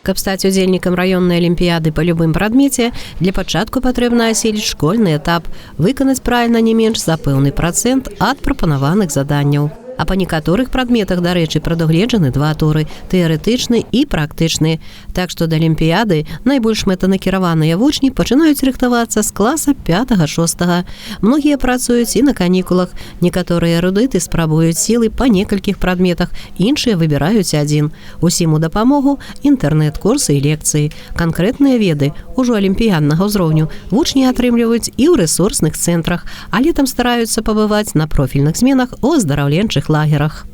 Каб стаць удзельнікам раённай алімпіяды па любым прадмеце, для пачатку патрэбна асіліць школьны этап, выканаць правільна не менш за пэўны працэнт ад прапанаваных заданняў. А па некаторых прадметах, дарэчы, прадугледжаны два туры – тэарэтычны і практычны. Так што да алімпіяды найбольш мэтанакіраваныя вучні пачынаюць рыхтавацца з класа 5-6. Многія працуюць і на канікулах. Некаторыя эрудыты спрабуюць сілы па некалькіх прадметах, іншыя выбіраюць адзін. Усім у дапамогу інтэрнэт-курсы і лекцыі. Канкрэтныя веды ужо алімпіяднага ўзроўню вучні атрымліваюць і ў рэсурсных цэнтрах, а летам стараюцца пабываць на профільных зменах у аздараўленчых лагерах.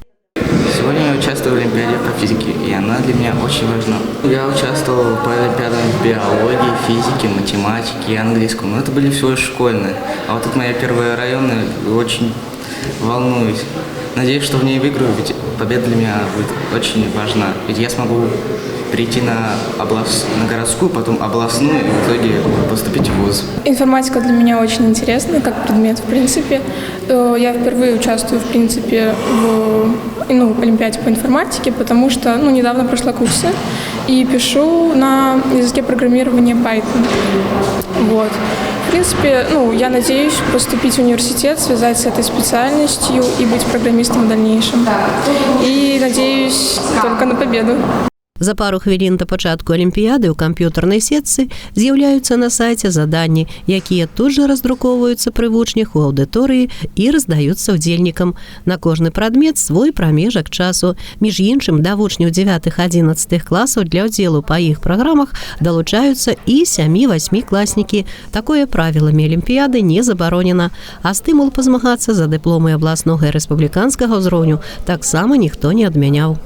Сегодня я участвую в Олимпиаде по физике, и она для меня очень важна. Я участвовал по олимпиадам биологии, физики, математики и английскому. Но это были всего лишь школьные. А вот это моя первая районная, очень волнуюсь. Надеюсь, что в ней выиграю, ведь победа для меня будет очень важна. Ведь я смогу прийти на городскую, потом областную и в итоге поступить в вуз. Информатика для меня очень интересна, как предмет, в принципе. Я впервые участвую, в принципе, в Олимпиаде по информатике, потому что недавно прошла курсы и пишу на языке программирования Python. Вот. В принципе, я надеюсь поступить в университет, связать с этой специальностью и быть программистом в дальнейшем. И надеюсь только на победу. За пару хвілін да пачатку алімпіяды ў камп'ютарнай сетцы з'яўляюцца на сайце заданні, якія тут жа раздрукоўваюцца пры вучнях у аўдыторыі і раздаюцца ўдзельнікам. На кожны прадмет свой прамежак часу. Між іншым, да вучняў 9-11 класаў для ўдзелу па іх праграмах далучаюцца і 7-8 класнікі. Такое правіламі алімпіяды не забаронена, а стымул пазмагацца за дыпломы абласнога і рэспубліканскага ўзроўню таксама ніхто не адмяняў.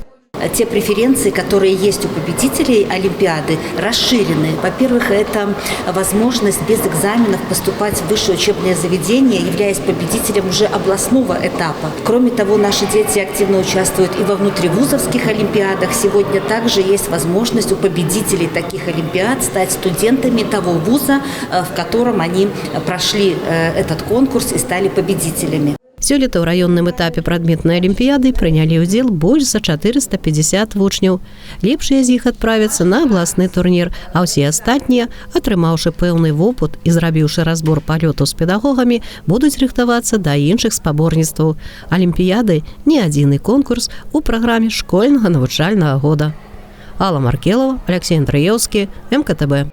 Те преференции, которые есть у победителей Олимпиады, расширены. Во-первых, это возможность без экзаменов поступать в высшее учебное заведение, являясь победителем уже областного этапа. Кроме того, наши дети активно участвуют и во внутривузовских олимпиадах. Сегодня также есть возможность у победителей таких олимпиад стать студентами того вуза, в котором они прошли этот конкурс и стали победителями. Сёлета ў раённым этапе прадметнай алімпіяды прынялі ўдзел больш за 450 вучняў. Лепшыя з іх адправяцца на абласны турнір, а ўсе астатнія, атрымаўшы пэўны вопыт і зрабіўшы разбор палёту з педагогамі, будуць рыхтавацца да іншых спаборніцтваў. Алімпіяды не адзіны конкурс у праграме школьнага навучальнага года. Алла Маркелова, Алексей Андреевский, МКТБ.